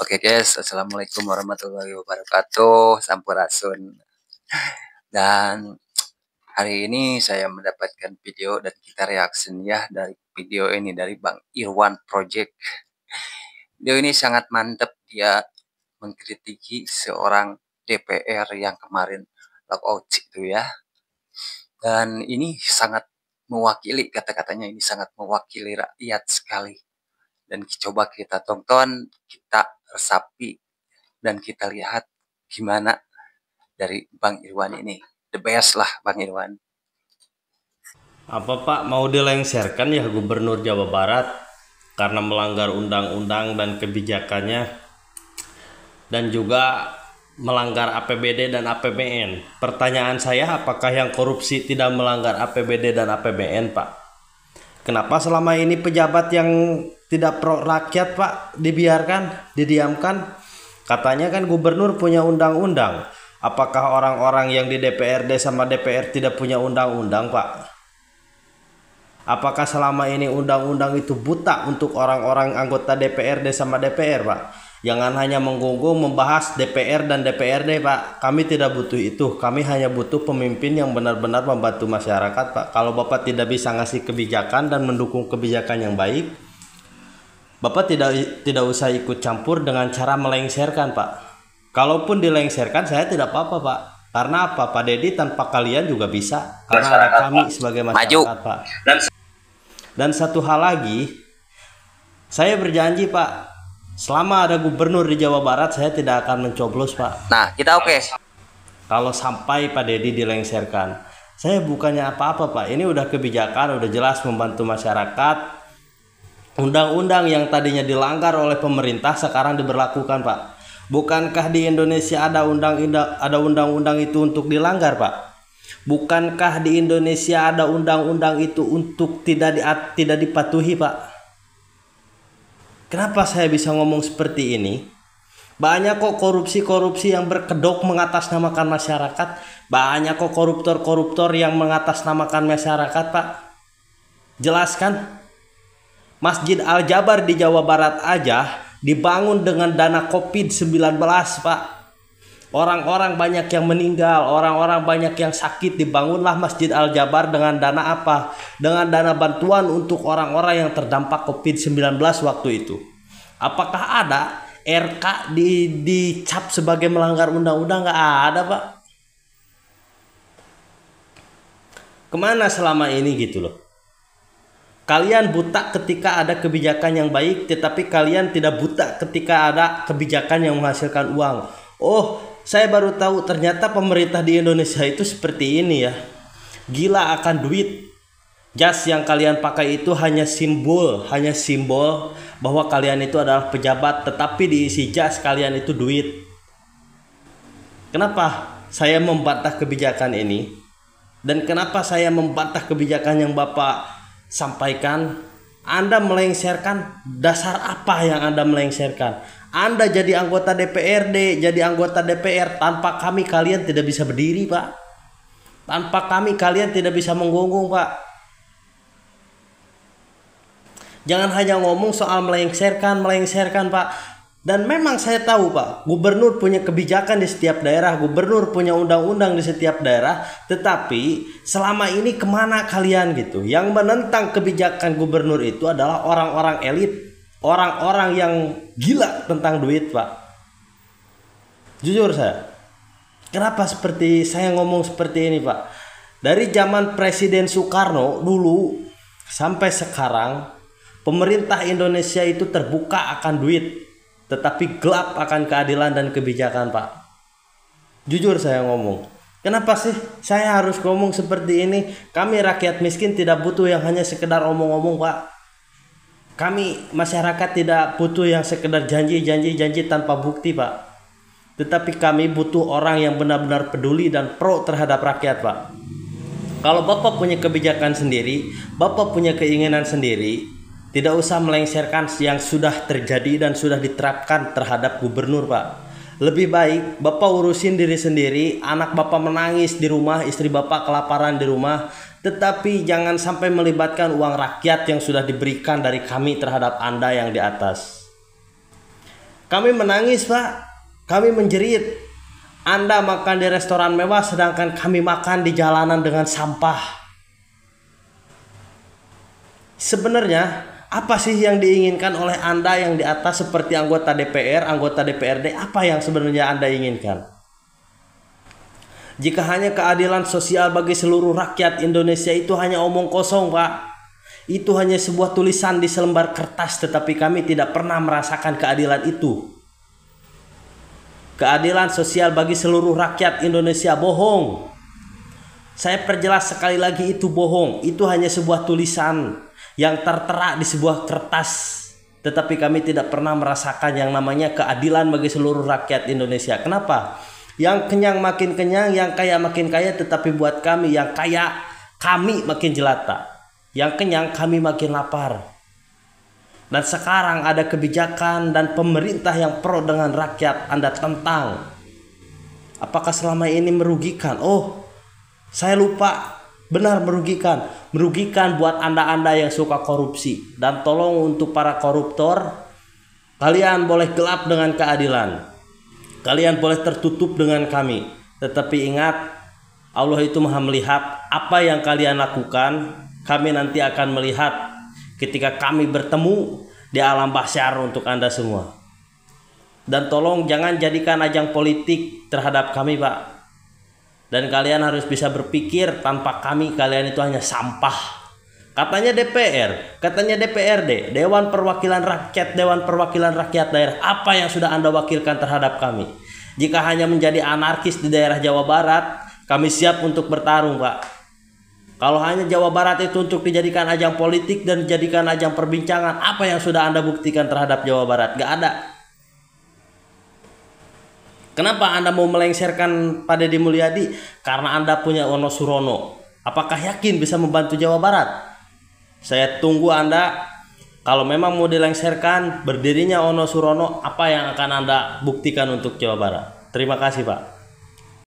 Oke guys, assalamualaikum warahmatullahi wabarakatuh, sampurasun. Dan hari ini saya mendapatkan video dan kita reaction ya dari video ini dari Bang Irwan Project. Video ini sangat mantap, dia mengkritiki seorang DPR yang kemarin lockout itu ya. Dan ini sangat mewakili, kata-katanya ini sangat mewakili rakyat sekali. Dan coba kita tonton, kita resapi, dan kita lihat gimana dari Bang Irwan ini. The best lah Bang Irwan. Apa Pak, mau dilengsarkan ya Gubernur Jawa Barat karena melanggar undang-undang dan kebijakannya, dan juga melanggar APBD dan APBN. Pertanyaan saya, apakah yang korupsi tidak melanggar APBD dan APBN, Pak? Kenapa selama ini pejabat yang tidak pro rakyat, Pak, didiamkan? Katanya kan gubernur punya undang-undang. Apakah orang-orang yang di DPRD sama DPR tidak punya undang-undang, Pak? Apakah selama ini undang-undang itu buta untuk orang-orang anggota DPRD sama DPR, Pak? Jangan hanya menggonggong membahas DPR dan DPRD, Pak. Kami tidak butuh itu. Kami hanya butuh pemimpin yang benar-benar membantu masyarakat, Pak. Kalau Bapak tidak bisa ngasih kebijakan dan mendukung kebijakan yang baik, Bapak tidak usah ikut campur dengan cara melengsarkan, Pak. Kalaupun dilengsarkan, saya tidak apa-apa, Pak. Karena apa? Pak Dedi tanpa kalian juga bisa. Karena ada kami sebagai masyarakat, Pak. Dan satu hal lagi, saya berjanji, Pak, selama ada gubernur di Jawa Barat, saya tidak akan mencoblos, Pak. Nah, kita oke. Kalau sampai Pak Dedi dilengsarkan, saya bukannya apa-apa, Pak. Ini udah kebijakan, udah jelas membantu masyarakat. Undang-undang yang tadinya dilanggar oleh pemerintah sekarang diberlakukan, Pak. Bukankah di Indonesia ada undang-undang itu untuk dilanggar, Pak? Bukankah di Indonesia ada undang-undang itu untuk tidak dipatuhi, Pak? Kenapa saya bisa ngomong seperti ini? Banyak kok korupsi-korupsi yang berkedok mengatasnamakan masyarakat. Banyak kok koruptor-koruptor yang mengatasnamakan masyarakat, Pak. Jelaskan. Masjid Al-Jabar di Jawa Barat aja dibangun dengan dana COVID-19, Pak. Orang-orang banyak yang meninggal, orang-orang banyak yang sakit, dibangunlah Masjid Al-Jabar dengan dana apa? Dengan dana bantuan untuk orang-orang yang terdampak COVID-19 waktu itu. Apakah ada RK dicap sebagai melanggar undang-undang? Nggak ada, Pak. Kemana selama ini gitu loh? Kalian buta ketika ada kebijakan yang baik, tetapi kalian tidak buta ketika ada kebijakan yang menghasilkan uang. Oh, saya baru tahu ternyata pemerintah di Indonesia itu seperti ini ya. Gila akan duit. Jas yang kalian pakai itu hanya simbol bahwa kalian itu adalah pejabat, tetapi diisi jas kalian itu duit. Kenapa saya membantah kebijakan ini? Dan kenapa saya membantah kebijakan yang Bapak sampaikan? Anda melengsarkan, dasar apa yang Anda melengsarkan? Anda jadi anggota DPRD, jadi anggota DPR, tanpa kami kalian tidak bisa berdiri, Pak. Tanpa kami kalian tidak bisa menggonggong, Pak. Jangan hanya ngomong soal melengsarkan, Pak. Dan memang saya tahu, Pak, gubernur punya kebijakan di setiap daerah, gubernur punya undang-undang di setiap daerah, tetapi selama ini kemana kalian gitu? Yang menentang kebijakan gubernur itu adalah orang-orang elit, orang-orang yang gila tentang duit, Pak. Jujur saya, kenapa saya ngomong seperti ini, Pak? Dari zaman Presiden Soekarno dulu sampai sekarang, pemerintah Indonesia itu terbuka akan duit, tetapi gelap akan keadilan dan kebijakan, Pak. Jujur saya ngomong. Kenapa sih saya harus ngomong seperti ini? Kami rakyat miskin tidak butuh yang hanya sekedar omong-omong, Pak. Kami masyarakat tidak butuh yang sekedar janji tanpa bukti, Pak. Tetapi kami butuh orang yang benar-benar peduli dan pro terhadap rakyat, Pak. Kalau Bapak punya kebijakan sendiri, Bapak punya keinginan sendiri, tidak usah melengsarkan yang sudah terjadi dan sudah diterapkan terhadap gubernur, Pak. Lebih baik Bapak urusin diri sendiri, anak Bapak menangis di rumah, istri Bapak kelaparan di rumah, tetapi jangan sampai melibatkan uang rakyat yang sudah diberikan dari kami terhadap Anda yang di atas. Kami menangis, Pak. Kami menjerit. Anda makan di restoran mewah sedangkan kami makan di jalanan dengan sampah. Sebenarnya apa sih yang diinginkan oleh Anda yang di atas seperti anggota DPR, anggota DPRD? Apa yang sebenarnya Anda inginkan? Jika hanya keadilan sosial bagi seluruh rakyat Indonesia itu hanya omong kosong, Pak. Itu hanya sebuah tulisan di selembar kertas, tetapi kami tidak pernah merasakan keadilan itu. Keadilan sosial bagi seluruh rakyat Indonesia bohong. Saya perjelas sekali lagi, itu bohong. Itu hanya sebuah tulisan yang tertera di sebuah kertas, tetapi kami tidak pernah merasakan yang namanya keadilan bagi seluruh rakyat Indonesia. Kenapa? Yang kenyang makin kenyang, yang kaya makin kaya, tetapi buat kami yang kaya, kami makin jelata. Yang kenyang kami makin lapar. Dan sekarang ada kebijakan dan pemerintah yang pro dengan rakyat, Anda tentang. Apakah selama ini merugikan? Oh, saya lupa. Benar merugikan. Merugikan buat Anda-Anda yang suka korupsi. Dan tolong untuk para koruptor, kalian boleh gelap dengan keadilan. Kalian boleh tertutup dengan kami. Tetapi ingat, Allah itu maha melihat apa yang kalian lakukan. Kami nanti akan melihat ketika kami bertemu di alam mahsyar untuk Anda semua. Dan tolong jangan jadikan ajang politik terhadap kami, Pak. Dan kalian harus bisa berpikir, tanpa kami kalian itu hanya sampah. Katanya DPR, katanya DPRD, Dewan Perwakilan Rakyat, Dewan Perwakilan Rakyat Daerah. Apa yang sudah Anda wakilkan terhadap kami? Jika hanya menjadi anarkis di daerah Jawa Barat, kami siap untuk bertarung, Pak. Kalau hanya Jawa Barat itu untuk dijadikan ajang politik dan dijadikan ajang perbincangan, apa yang sudah Anda buktikan terhadap Jawa Barat? Gak ada. Kenapa Anda mau melengsarkan Pak Deddy Mulyadi? Karena Anda punya Wonosurono. Apakah yakin bisa membantu Jawa Barat? Saya tunggu Anda. Kalau memang mau dilengsarkan berdirinya Wonosurono, apa yang akan Anda buktikan untuk Jawa Barat? Terima kasih, Pak.